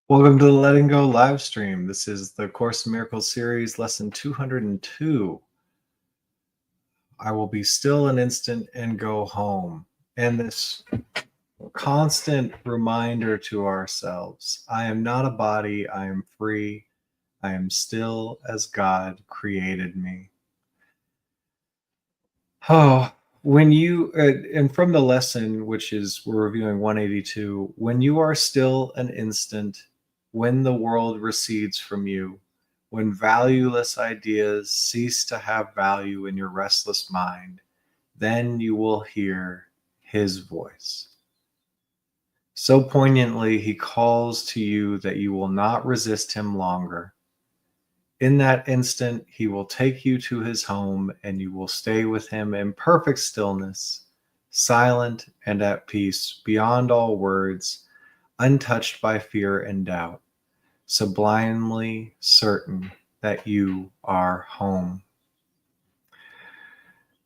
Welcome to the Letting Go live stream. This is the Course in Miracles series, lesson 202. I will be still an instant and go home. And this constant reminder to ourselves, I am not a body, I am free, I am still as God created me. Oh, and from the lesson, which is we're reviewing 182, when you are still an instant, when the world recedes from you, when valueless ideas cease to have value in your restless mind, then you will hear his voice. So poignantly, he calls to you that you will not resist him longer. In that instant, he will take you to his home, and you will stay with him in perfect stillness, silent and at peace beyond all words, untouched by fear and doubt, sublimely certain that you are home.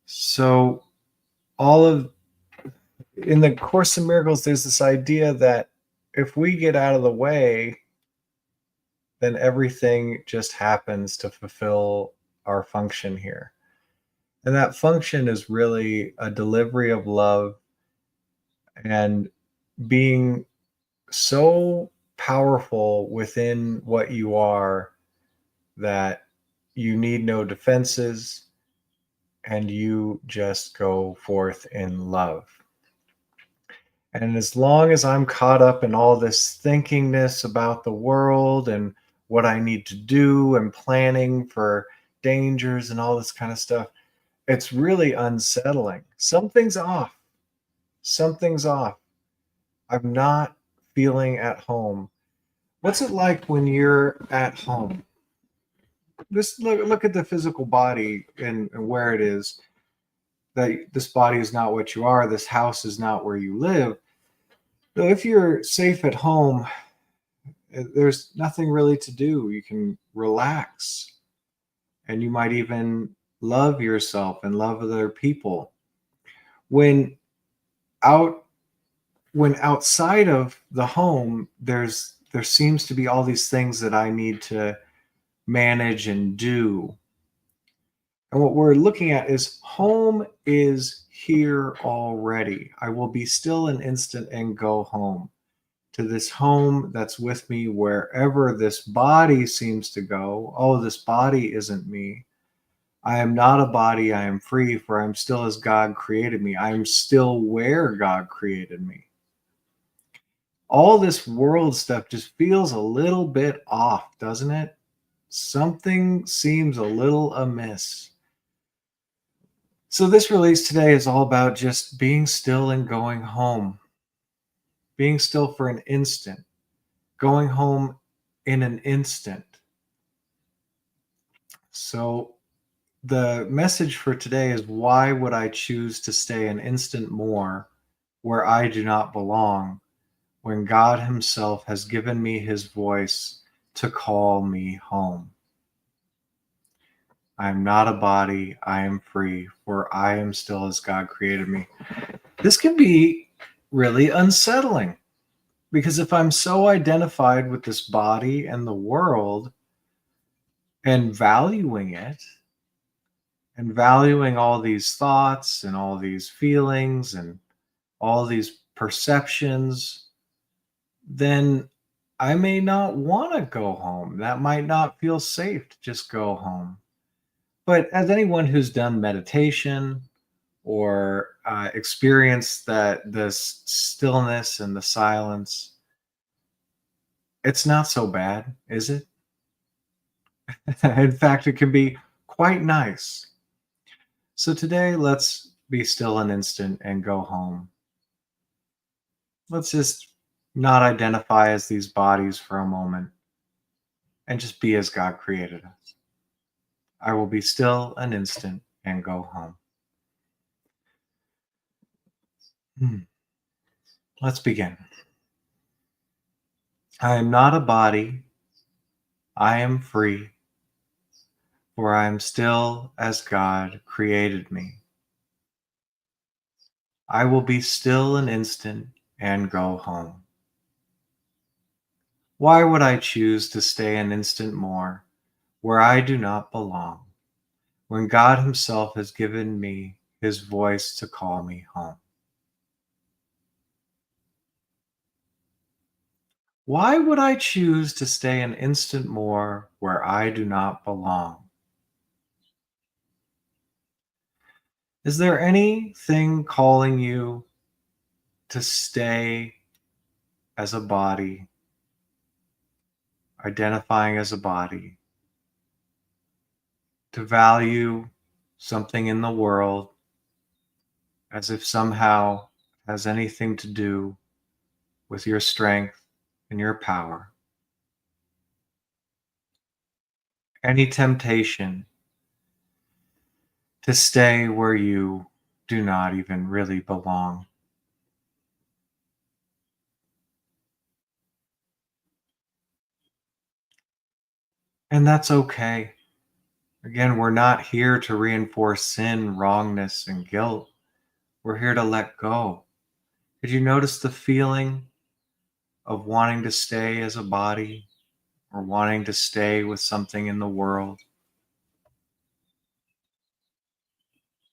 So, in the Course in Miracles, there's this idea that if we get out of the way, then everything just happens to fulfill our function here. And that function is really a delivery of love and being so powerful within what you are that you need no defenses and you just go forth in love. And as long as I'm caught up in all this thinkingness about the world and what I need to do and planning for dangers and all this kind of stuff, it's really unsettling. Something's off. Something's off. I'm not feeling at home. What's it like when you're at home? Just look at the physical body and where it is. That this body is not what you are. This house is not where you live. So if you're safe at home, there's nothing really to do. You can relax, and you might even love yourself and love other people. When outside of the home, there seems to be all these things that I need to manage and do. And what we're looking at is home is here already. I will be still an instant and go home to this home that's with me wherever this body seems to go. Oh, this body isn't me. I am not a body. I am free, for I'm still as God created me. I am still where God created me. All this world stuff just feels a little bit off, doesn't it? Something seems a little amiss. So this release today is all about just being still and going home. Being still for an instant. Going home in an instant. So the message for today is, why would I choose to stay an instant more where I do not belong when God himself has given me his voice to call me home? I am not a body, I am free, for I am still as God created me. This can be really unsettling, because if I'm so identified with this body and the world and valuing it, and valuing all these thoughts and all these feelings and all these perceptions, then I may not want to go home. That might not feel safe to just go home. But as anyone who's done meditation or experienced this stillness and the silence, it's not so bad, is it? In fact, it can be quite nice. So today, let's be still an instant and go home. Let's just not identify as these bodies for a moment and just be as God created us. I will be still an instant and go home. Let's begin. I am not a body. I am free, for I am still as God created me. I will be still an instant and go home. Why would I choose to stay an instant more where I do not belong, when God Himself has given me His voice to call me home? Why would I choose to stay an instant more where I do not belong? Is there anything calling you to stay as a body, identifying as a body, to value something in the world as if somehow has anything to do with your strength and your power? Any temptation to stay where you do not even really belong? And that's okay. Again, we're not here to reinforce sin, wrongness, and guilt. We're here to let go. Did you notice the feeling of wanting to stay as a body or wanting to stay with something in the world?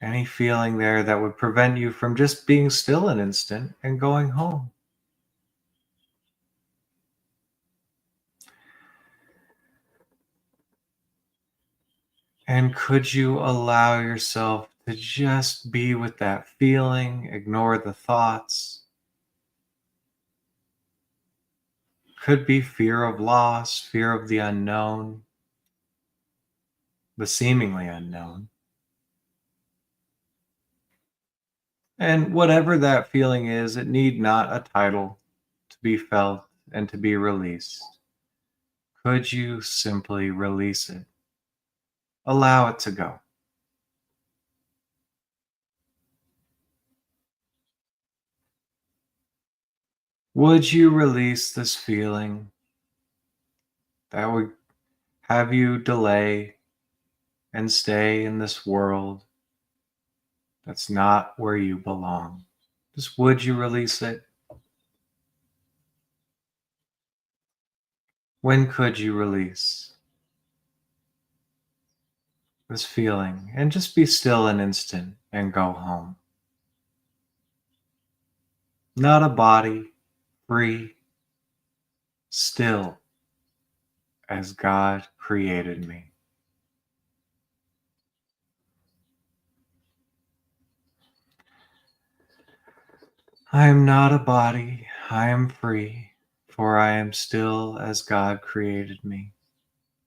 Any feeling there that would prevent you from just being still an instant and going home? And could you allow yourself to just be with that feeling, ignore the thoughts? Could be fear of loss, fear of the unknown, the seemingly unknown. And whatever that feeling is, it need not a title to be felt and to be released. Could you simply release it? Allow it to go. Would you release this feeling that would have you delay and stay in this world that's not where you belong? Just would you release it? When could you release this feeling and just be still an instant and go home? Not a body, free, still as God created me. I am not a body, I am free, for I am still as God created me.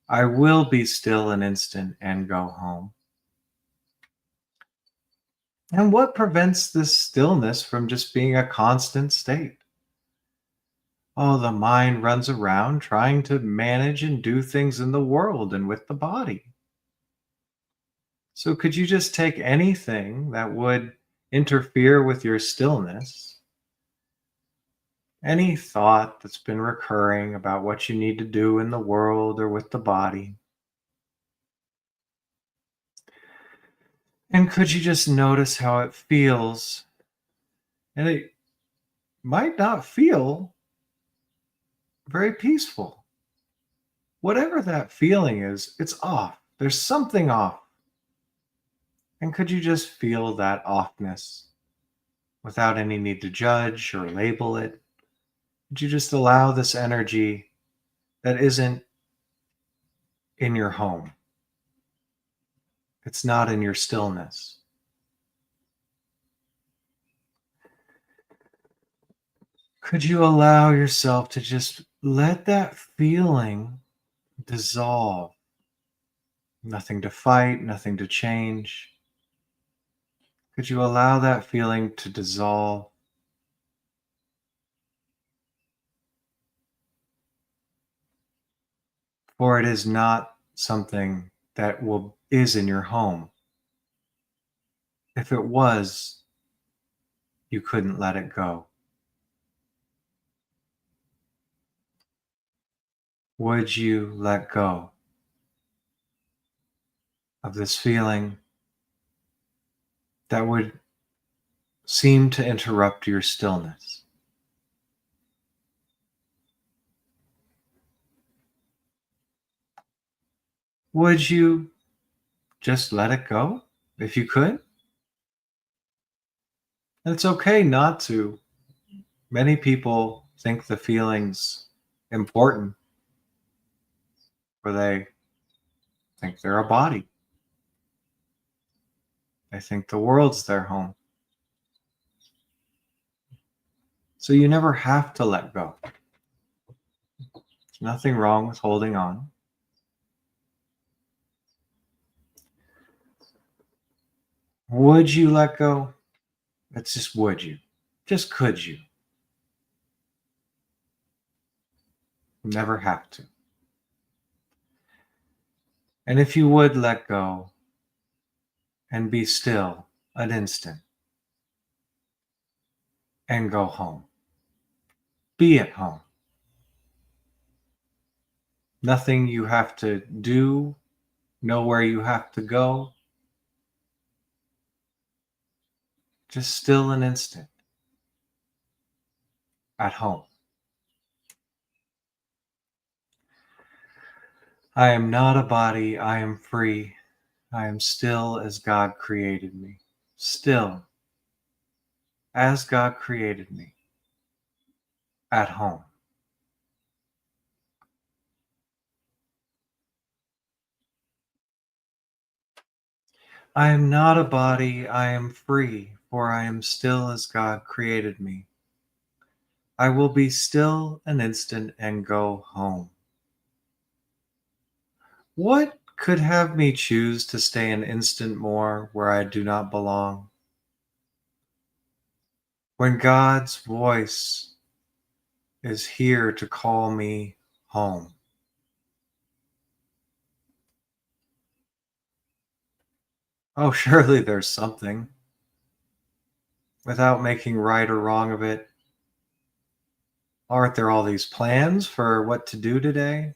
I will be still an instant and go home. And what prevents this stillness from just being a constant state? Oh, the mind runs around trying to manage and do things in the world and with the body. So, could you just take anything that would interfere with your stillness, any thought that's been recurring about what you need to do in the world or with the body, and could you just notice how it feels? And it might not feel very peaceful. Whatever that feeling is, it's off. There's something off. And could you just feel that offness without any need to judge or label it? Would you just allow this energy that isn't in your home? It's not in your stillness. Could you allow yourself to just let that feeling dissolve? Nothing to fight, nothing to change. Could you allow that feeling to dissolve? For it is not something that will is in your home. If it was, you couldn't let it go. Would you let go of this feeling that would seem to interrupt your stillness? Would you just let it go if you could? And it's okay not to. Many people think the feeling's important, or they think they're a body. They think the world's their home. So you never have to let go. There's nothing wrong with holding on. Would you let go? It's just would you? Just could you? Never have to. And if you would let go and be still an instant and go home, be at home. Nothing you have to do, nowhere you have to go. Just still an instant at home. I am not a body, I am free. I am still as God created me. Still as God created me. At home. I am not a body, I am free, for I am still as God created me. I will be still an instant and go home. What could have me choose to stay an instant more where I do not belong? When God's voice is here to call me home. Oh, surely there's something. Without making right or wrong of it, aren't there all these plans for what to do today?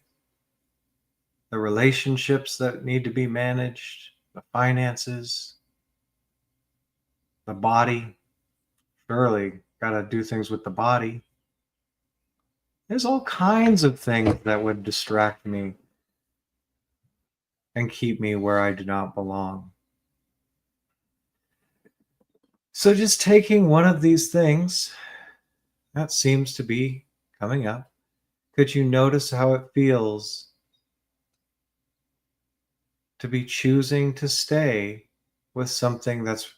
The relationships that need to be managed, the finances, the body. Surely got to do things with the body. There's all kinds of things that would distract me and keep me where I do not belong. So just taking one of these things that seems to be coming up, could you notice how it feels to be choosing to stay with something that's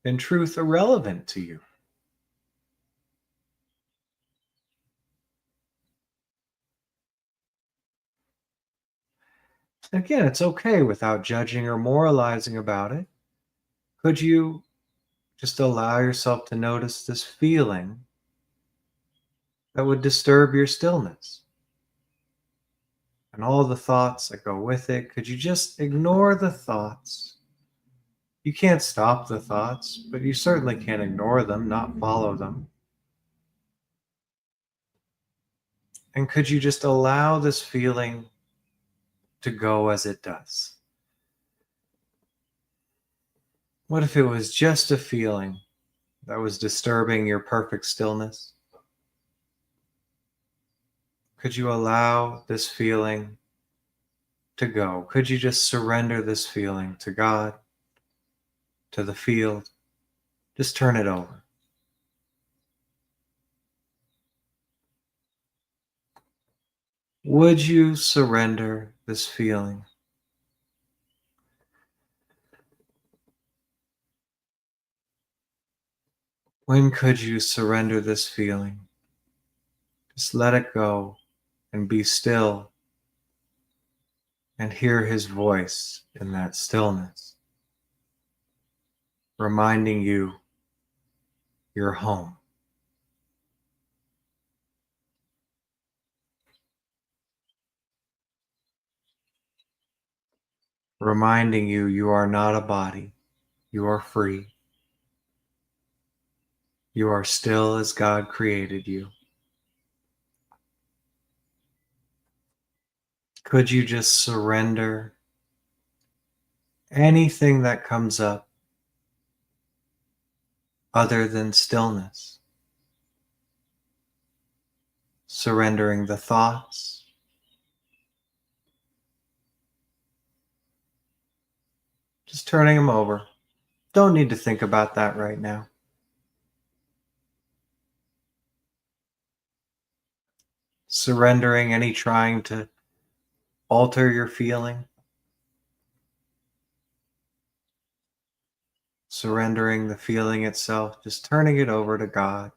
in truth irrelevant to you? Again, it's okay without judging or moralizing about it. Could you just allow yourself to notice this feeling that would disturb your stillness and all the thoughts that go with it? Could you just ignore the thoughts? You can't stop the thoughts, but you certainly can't ignore them, not follow them. And could you just allow this feeling to go as it does? What if it was just a feeling that was disturbing your perfect stillness? Could you allow this feeling to go? Could you just surrender this feeling to God, to the field? Just turn it over. Would you surrender this feeling? When could you surrender this feeling? Just let it go and be still and hear his voice in that stillness, reminding you you're home. Reminding you you are not a body, you are free. You are still as God created you. Could you just surrender anything that comes up other than stillness? Surrendering the thoughts, Just turning them over. Don't need to think about that right now. Surrendering any trying to alter your feeling. Surrendering the feeling itself, just turning it over to God.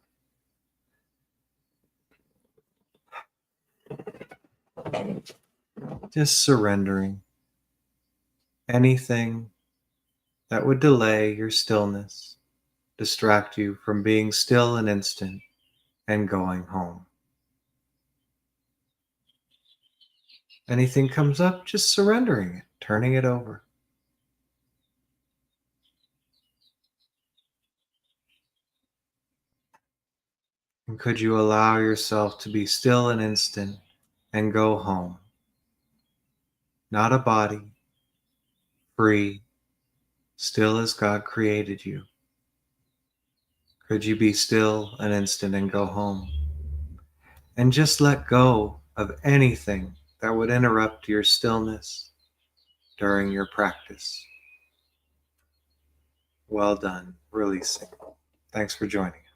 Just surrendering anything that would delay your stillness, distract you from being still an instant and going home. Anything comes up, just surrendering it, turning it over. And could you allow yourself to be still an instant and go home? Not a body, free, still as God created you. Could you be still an instant and go home? And just let go of anything that would interrupt your stillness during your practice. Well done, releasing. Thanks for joining us.